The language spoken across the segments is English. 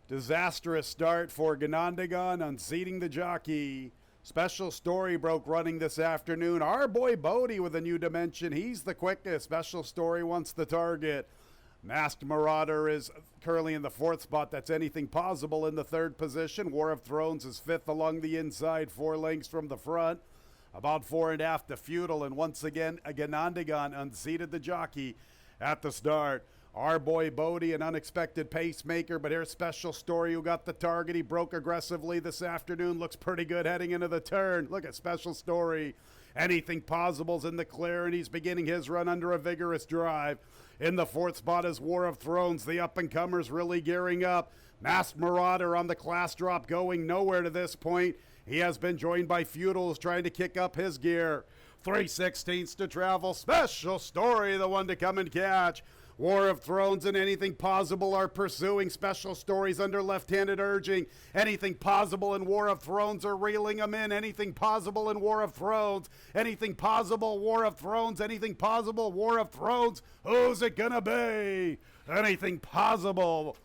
Disastrous start for Ganondagon unseating the jockey. Special Story broke running this afternoon. Our boy Bodie with a new dimension. He's the quickest. Special Story wants the target. Masked Marauder is currently in the fourth spot. That's Anything Possible in the third position. War of Thrones is fifth along the inside, 4 lengths from the front. About 4.5 to Feudal, and once again, a Ganondagon unseated the jockey at the start. Our boy Bodie, an unexpected pacemaker, but here's Special Story who got the target. He broke aggressively this afternoon. Looks pretty good heading into the turn. Look at Special Story. Anything Possible's in the clear, and he's beginning his run under a vigorous drive. In the fourth spot is War of Thrones. The up-and-comers really gearing up. Masked Marauder on the class drop, going nowhere to this point. He has been joined by Feudal, who's trying to kick up his gear. 3/16 to travel. Special Story, the one to come and catch. War of Thrones and Anything Possible are pursuing. Special Stories under left-handed urging. Anything Possible and War of Thrones are reeling them in. Anything Possible and War of Thrones. Anything Possible, War of Thrones. Anything Possible, War of Thrones. Who's it gonna be? Anything Possible.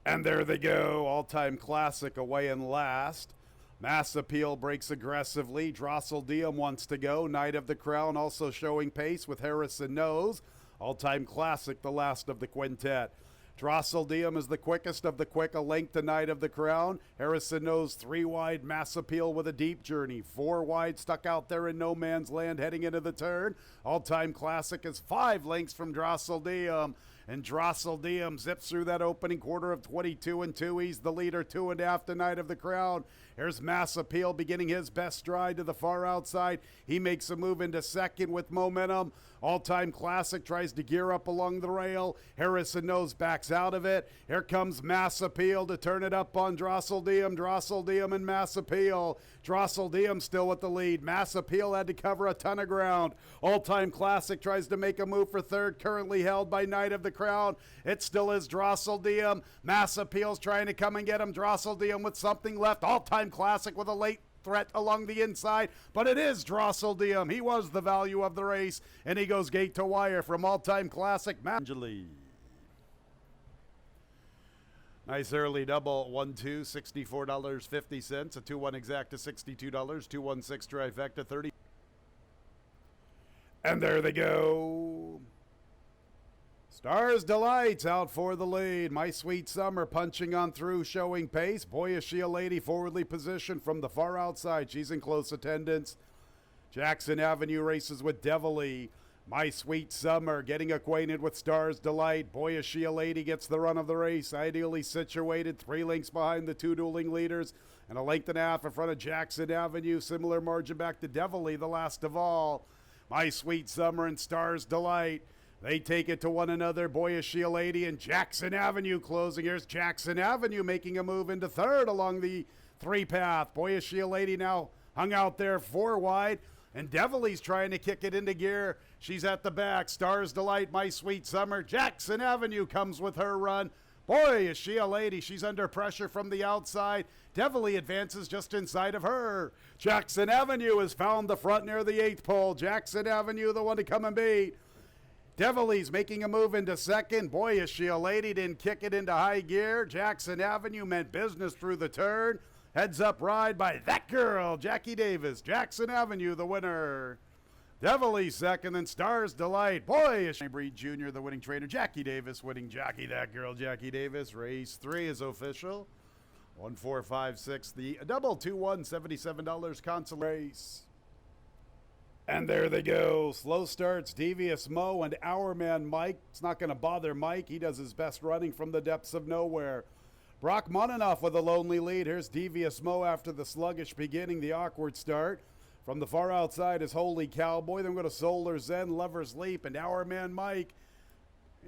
And there they go, all-time classic away in last. Mass Appeal breaks aggressively. Drossel Diem wants to go. Knight of the Crown also showing pace with Harrison Knows. All-time classic, the last of the quintet. Drossel Diem is the quickest of the quick, a length to Knight of the Crown. Harrison Knows 3 wide, Mass Appeal with a deep journey. 4 wide, stuck out there in no man's land heading into the turn. All-time classic is 5 lengths from Drossel Diem. And Drossel Diem zips through that opening quarter of 22 and 2. He's the leader, 2.5 to Knight of the Crown. Here's Mass Appeal beginning his best stride to the far outside. He makes a move into second with momentum. All-time classic tries to gear up along the rail. Harrison Knows backs out of it. Here comes Mass Appeal to turn it up on Drossel Diem. Drossel Diem and Mass Appeal. Drossel Diem still with the lead. Mass Appeal had to cover a ton of ground. All-time classic tries to make a move for third, currently held by Knight of the Crown. It still is Drossel Diem. Mass Appeal's trying to come and get him. Drossel Diem with something left. All-time classic with a late threat along the inside, but it is Drossel Diem. He was the value of the race, and he goes gate to wire from all-time classic Angeli. Nice early double, 1-2, $64.50. A 2-1 exacta, $62. 2-1-6 trifecta, 30. And there they go. Stars Delights out for the lead. My Sweet Summer punching on through, showing pace. Boy, is she a lady, forwardly positioned from the far outside. She's in close attendance. Jackson Avenue races with Devilly. My Sweet Summer getting acquainted with Stars Delight. Boy, is she a lady, gets the run of the race. Ideally situated, 3 lengths behind the 2 dueling leaders and a length and a half in front of Jackson Avenue. Similar margin back to Devilly, the last of all. My Sweet Summer and Stars Delight. They take it to one another. Boy, is she a lady, and Jackson Avenue closing. Here's Jackson Avenue making a move into third along the 3 path. Boy, is she a lady now hung out there 4 wide. And Devilly's trying to kick it into gear. She's at the back. Stars Delight, My Sweet Summer. Jackson Avenue comes with her run. Boy, is she a lady. She's under pressure from the outside. Devilly advances just inside of her. Jackson Avenue has found the front near the 8th pole. Jackson Avenue, the one to come and beat. Devilly's making a move into second. Boy, is she a lady. Didn't kick it into high gear. Jackson Avenue meant business through the turn. Heads up ride by that girl, Jackie Davis. Jackson Avenue, the winner. Devilly second, then Stars Delight. Boy, is she Breed Jr., the winning trainer. Jackie Davis winning. Jackie, that girl, Jackie Davis. Race 3 is official. 1-4-5-6. The double 2-1, $77 console race. And there they go. Slow starts, Devious Mo and Our Man Mike. It's not going to bother Mike. He does his best running from the depths of nowhere. Brock Moninoff with a lonely lead. Here's Devious Mo after the sluggish beginning, the awkward start. From the far outside is Holy Cowboy. Then we go to Solar Zen, Lover's Leap, and Our Man Mike.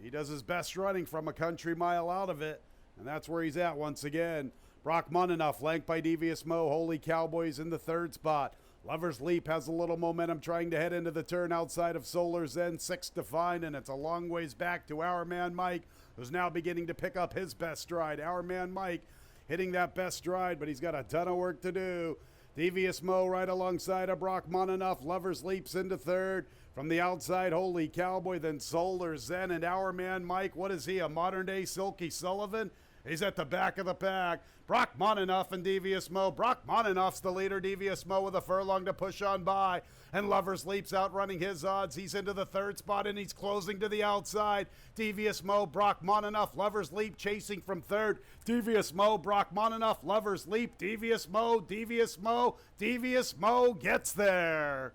He does his best running from a country mile out of it. And that's where he's at once again. Brock Moninoff flanked by Devious Mo. Holy Cowboy's in the 3rd spot. Lover's Leap has a little momentum trying to head into the turn outside of Solar Zen. 6 to find, and it's a long ways back to Our Man Mike, who's now beginning to pick up his best stride. Our Man Mike hitting that best stride, but he's got a ton of work to do. Devious Mo right alongside of Brock Monanoff. Lovers leaps into third. From the outside, Holy Cowboy, then Solar Zen, and our man Mike. What is he, a modern-day Silky Sullivan? He's at the back of the pack. Brock Monanoff and Devious Mo. Brock Monanoff's the leader. Devious Mo with a furlong to push on by. And Lovers Leap's outrunning his odds. He's into the third spot and he's closing to the outside. Devious Mo, Brock Monanoff, Lovers Leap chasing from third. Devious Mo, Brock Monanoff, Lovers Leap. Devious Mo, Devious Mo, Devious Mo gets there.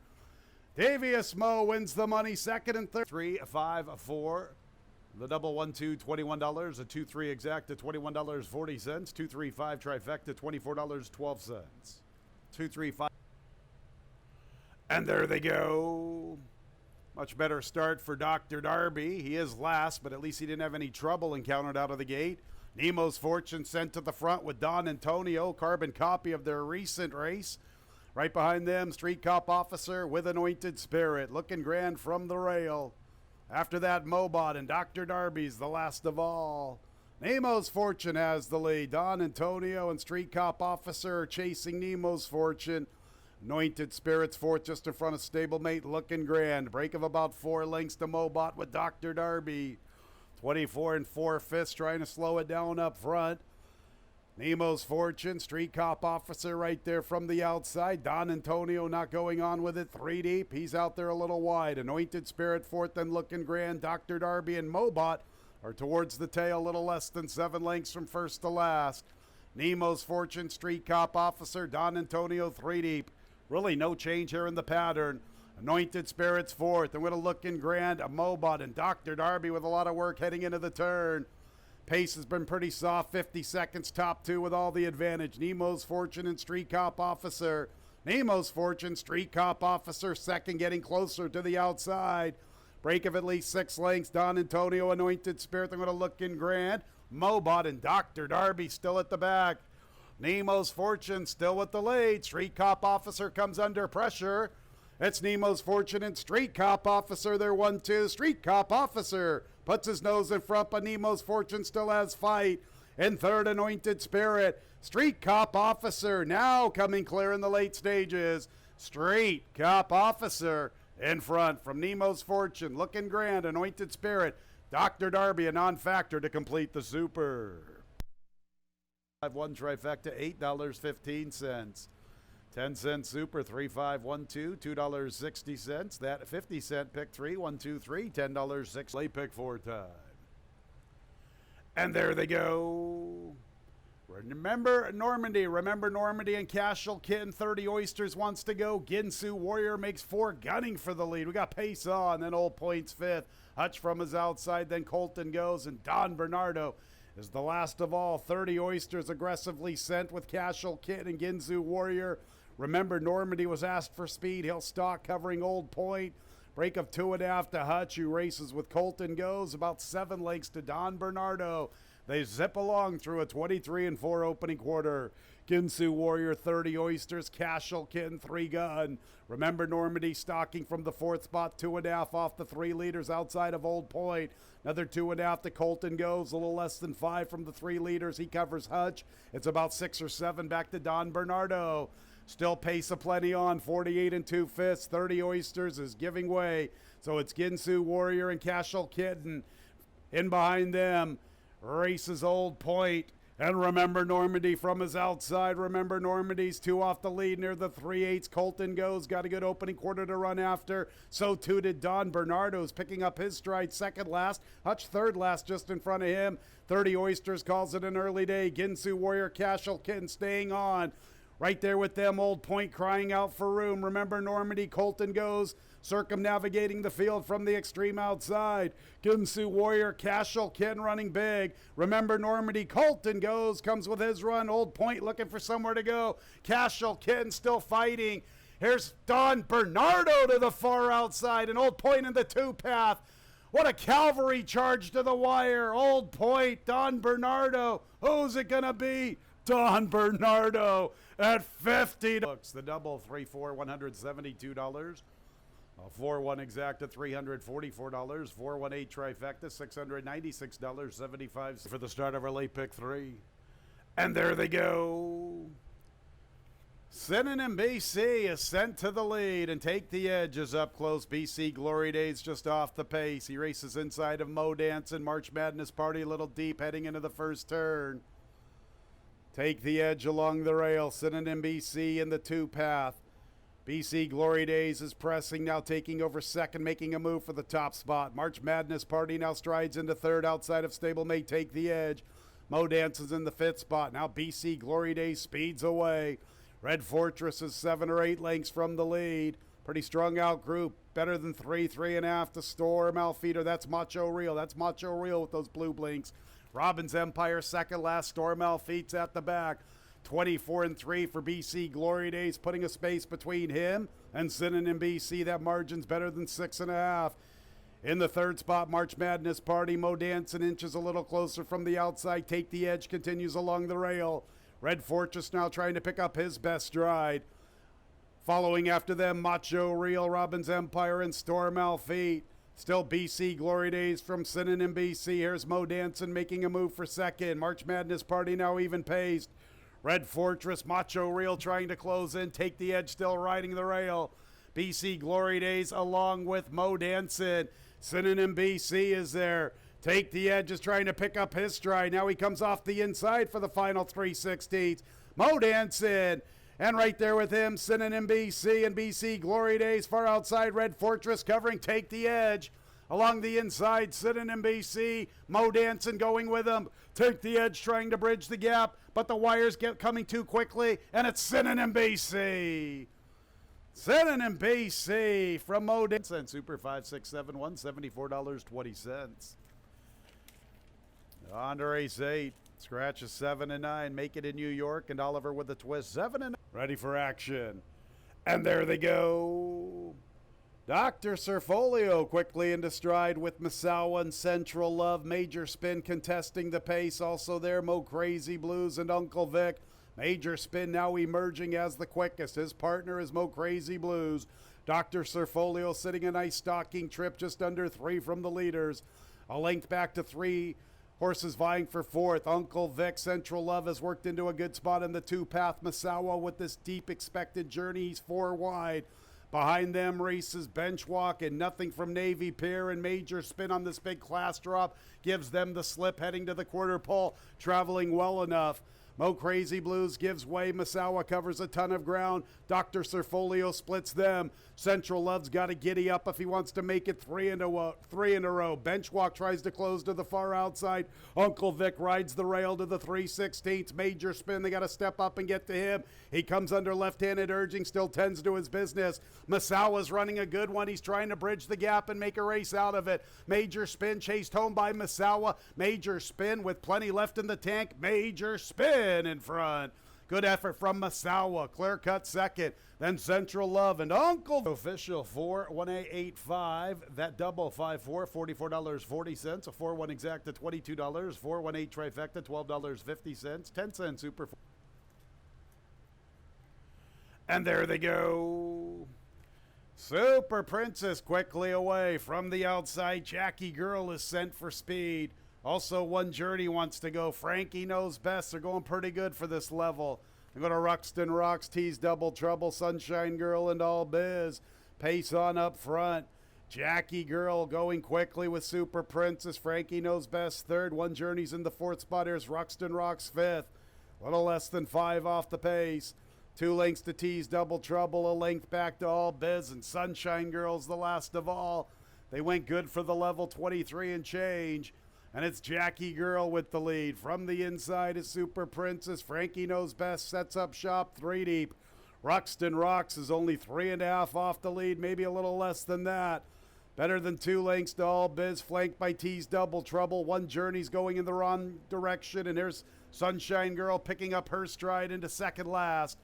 Devious Mo wins the money, second and third. 3, 5, 4. The double 1, 2, $21. A 2, 3 exact to $21.40. 2, 3, 5 trifecta, $24.12. 2, 3, 5. And there they go. Much better start for Dr. Darby. He is last, but at least he didn't have any trouble encountered out of the gate. Nemo's Fortune sent to the front with Don Antonio, carbon copy of their recent race. Right behind them, Street Cop Officer with Anointed Spirit, looking grand from the rail. After that, Mobot and Dr. Darby's the last of all. Nemo's Fortune has the lead. Don Antonio and Street Cop Officer are chasing Nemo's Fortune. Anointed Spirit's fourth just in front of stablemate, looking grand. Break of about 4 lengths to Mobot with Dr. Darby. 24 and 4/5 trying to slow it down up front. Nemo's Fortune, Street Cop Officer right there from the outside. Don Antonio not going on with it, 3 deep. He's out there a little wide. Anointed Spirit fourth and looking grand. Dr. Darby and Mobot are towards the tail, a little less than 7 lengths from first to last. Nemo's Fortune, Street Cop Officer, Don Antonio 3 deep. Really no change here in the pattern. Anointed Spirit's fourth, and with a looking grand, a Mobot and Dr. Darby with a lot of work heading into the turn. Pace has been pretty soft, 50 seconds, top 2 with all the advantage. Nemo's Fortune and Street Cop Officer. Nemo's Fortune, Street Cop Officer, second, getting closer to the outside. Break of at least 6 lengths. Don Antonio, Anointed Spirit, they're going to look in grand. Mobot and Dr. Darby still at the back. Nemo's Fortune still with the lead. Street Cop Officer comes under pressure. It's Nemo's Fortune and Street Cop Officer. They're 1-2. Street Cop Officer puts his nose in front, but Nemo's Fortune still has fight. In third, Anointed Spirit. Street Cop Officer now coming clear in the late stages. Street Cop Officer in front from Nemo's Fortune. Looking grand. Anointed Spirit. Dr. Darby, a non-factor to complete the super. 5-1 trifecta, $8.15. 10-cent super, 3512, $2.60. That 50-cent pick 3, 1, 2, 3, $10.06. Late pick 4 time. And there they go. Remember Normandy and Cashel Kitten. 30 Oysters wants to go. Ginsu Warrior makes 4, gunning for the lead. We got Pace on, then Old Point's 5th. Hutch from his outside, then Colton goes, and Don Bernardo is the last of all. 30 Oysters aggressively sent with Cashel Kitten and Ginsu Warrior. Remember, Normandy was asked for speed. He'll stalk covering Old Point. Break of 2.5 to Hutch, who races with Colton goes. About 7 lengths to Don Bernardo. They zip along through a 23 and 4 opening quarter. Ginsu Warrior, 30 Oysters. Cashel Kitten, 3 gun. Remember, Normandy stalking from the 4th spot, 2.5 off the 3 leaders outside of Old Point. Another 2.5 to Colton goes, a little less than 5 from the 3 leaders. He covers Hutch. It's about 6 or 7 back to Don Bernardo. Still Pace aplenty on, 48 and 2/5. 30 Oysters is giving way. So it's Ginsu Warrior and Cashel Kitten. In behind them, races Old Point. And Remember Normandy from his outside. Remember Normandy's 2 off the lead near the 3/8. Colton goes, got a good opening quarter to run after. So too did Don Bernardo's picking up his stride, second last. Hutch third last just in front of him. 30 Oysters calls it an early day. Ginsu Warrior, Cashel Kitten staying on. Right there with them, Old Point crying out for room. Remember Normandy, Colton goes, circumnavigating the field from the extreme outside. Ginsu Warrior, Cashel Kitten running big. Remember Normandy, Colton goes, comes with his run. Old Point looking for somewhere to go. Cashel Kitten still fighting. Here's Don Bernardo to the far outside, and Old Point in the 2 path. What a cavalry charge to the wire. Old Point, Don Bernardo. Who's it gonna be? Don Bernardo at $50. The double 3-4, $172. 4-1 exacta, $344. 4-1-8 trifecta, $696.75 for the start of our late pick 3. And there they go. Synonym BC is sent to the lead and take the edge as up close. BC Glory Days just off the pace. He races inside of Mo Dance and March Madness Party a little deep heading into the first turn. Take the edge along the rail. Synonym BC in the two path. BC Glory Days is pressing, now taking over second, making a move for the top spot. March Madness Party now strides into third outside of stablemate Take the Edge. Mo Dance is in the fifth spot. Now BC Glory Days speeds away. Red Fortress is 7 or 8 lengths from the lead. Pretty strung out group. Better than 3.5 to Storm Alfeeder. That's Macho Real. That's Macho Real with those blue blinks. Robbins Empire second last. Storm Alfeet's at the back. 24 and 3 for BC Glory Days, putting a space between him and Synonym BC. That margin's better than 6.5. In the third spot, March Madness Party. Mo Dancin inches a little closer from the outside. Take the Edge continues along the rail. Red Fortress now trying to pick up his best stride. Following after them, Macho Real, Robbins Empire, and Storm Alfeet. Still BC Glory Days from Synonym BC. Here's Mo Dancin making a move for second. March Madness Party now even paced. Red Fortress, Macho Real trying to close in. Take the Edge still riding the rail. BC Glory Days along with Mo Dancin. Synonym BC is there. Take the Edge is trying to pick up his stride. Now he comes off the inside for the final 3/16. Mo Dancin. And right there with him, Synonym BC and BC Glory Days. Far outside, Red Fortress covering Take the Edge. Along the inside, Synonym BC. Mo Dancin going with him. Take the Edge trying to bridge the gap, but the wires get coming too quickly, and it's Synonym BC. Synonym BC from Mo Dancin. Super 5, 6, 7, $174.20. On to race 8. Scratches 7 and 9. Make it in New York, and Oliver with a twist. 7 and 9. Ready for action. And there they go. Dr. Surfolio quickly into stride with Misawa and Central Love. Major Spin contesting the pace. Also there, Mo Crazy Blues and Uncle Vic. Major Spin now emerging as the quickest. His partner is Mo Crazy Blues. Dr. Surfolio sitting a nice stalking trip just under 3 from the leaders. A length back to 3 horses vying for fourth. Uncle Vic, Central Love has worked into a good spot in the two-path. Misawa with this deep expected journey. He's 4 wide. Behind them races Benchwalk and Nothing from Navy Pier, and Major Spin on this big class drop gives them the slip heading to the quarter pole, traveling well enough. Mo Crazy Blues gives way. Misawa covers a ton of ground. Dr. Surfolio splits them. Central Love's got to giddy up if he wants to make it 3 in a row. Benchwalk tries to close to the far outside. Uncle Vic rides the rail to the 3/16. Major Spin, they got to step up and get to him. He comes under left-handed urging, still tends to his business. Misawa's running a good one. He's trying to bridge the gap and make a race out of it. Major Spin chased home by Misawa. Major Spin with plenty left in the tank. Major Spin in front. Good effort from Misawa. Clear cut second. Then Central Love and Uncle Official 4-1-8-5. That double 5-4, $44.40. A 4-1 exacta, $22. 4-1-8 trifecta, $12.50. 10-cent super. And there they go. Super Princess quickly away from the outside. Jackie Girl is sent for speed. Also, One Journey wants to go. Frankie Knows Best. They're going pretty good for this level. They go to Ruxton Rocks, Tease Double Trouble, Sunshine Girl, and All Biz. Pace on up front. Jackie Girl going quickly with Super Princess. Frankie Knows Best third. One Journey's in the fourth spot. Here's Ruxton Rocks fifth. A little less than 5 off the pace. 2 lengths to Tease Double Trouble. A length back to All Biz. And Sunshine Girl's the last of all. They went good for the level 23 and change. And it's Jackie Girl with the lead. From the inside is Super Princess. Frankie Knows Best sets up shop 3 deep. Ruxton Rocks is only 3.5 off the lead, maybe a little less than that. Better than 2 lengths to All Biz, flanked by Tease Double Trouble. One Journey's going in the wrong direction, and here's Sunshine Girl picking up her stride into second last.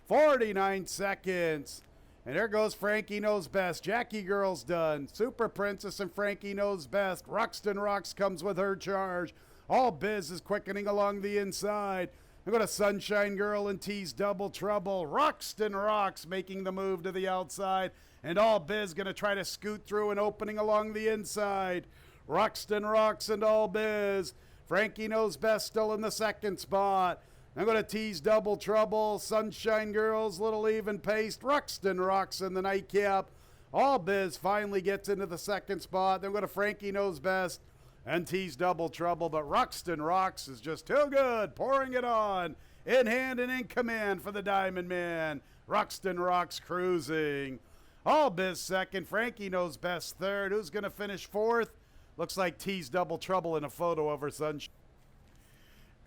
49 seconds. And there goes Frankie Knows Best. Jackie Girl's done. Super Princess and Frankie Knows Best. Ruxton Rocks comes with her charge. All Biz is quickening along the inside. We go to Sunshine Girl and Tease Double Trouble. Ruxton Rocks making the move to the outside. And All Biz going to try to scoot through and opening along the inside. Ruxton Rocks and All Biz. Frankie Knows Best still in the second spot. I'm going to tease Double Trouble, Sunshine Girls, Little Even Paced, Ruxton Rocks in the nightcap. All Biz finally gets into the second spot. Then we're going to Frankie Knows Best and tease Double Trouble. But Ruxton Rocks is just too good, pouring it on. In hand and in command for the Diamond Man. Ruxton Rocks cruising. All Biz second, Frankie Knows Best third. Who's going to finish fourth? Looks like tease Double Trouble in a photo of her Sunshine.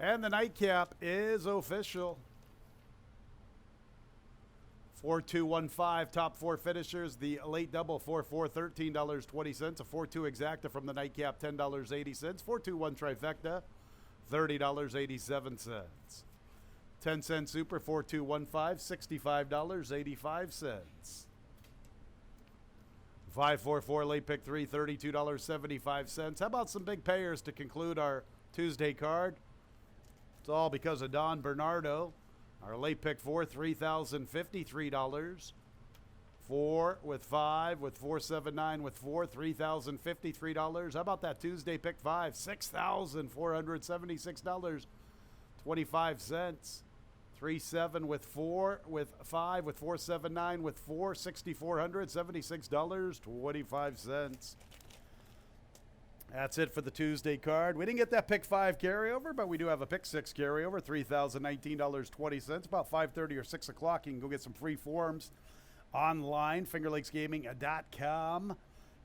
And the nightcap is official. 4-2-1-5, top four finishers. The late double 4-4, $13.20. A 4-2 exacta from the nightcap, $10.80. 4-2-1 trifecta, $30.87. 10-cent super, 4-2-1-5, $65.85. 5-4-4 late pick 3, $32.75. How about some big payers to conclude our Tuesday card? It's all because of Don Bernardo. Our late pick 4, $3,053. 4 with 5 with 479 with 4, $3,053. How about that Tuesday pick 5, $6,476.25. 3-7 with 4 with 5 with 479 with 4, $6,476.25. That's it for the Tuesday card. We didn't get that pick 5 carryover, but we do have a pick 6 carryover, $3,019.20. About 5:30 or 6 o'clock, you can go get some free forms online, fingerlakesgaming.com.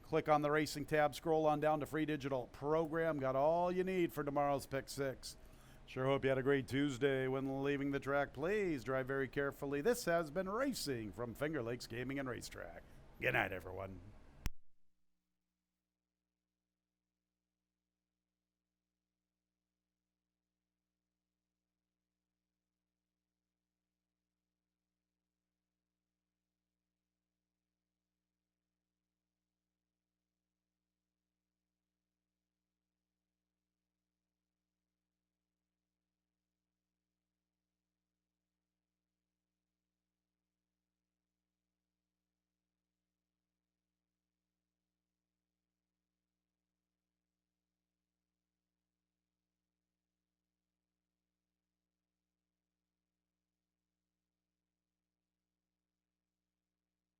Click on the racing tab, scroll on down to free digital program. Got all you need for tomorrow's pick 6. Sure hope you had a great Tuesday. When leaving the track, please drive very carefully. This has been Racing from Finger Lakes Gaming and Racetrack. Good night, everyone.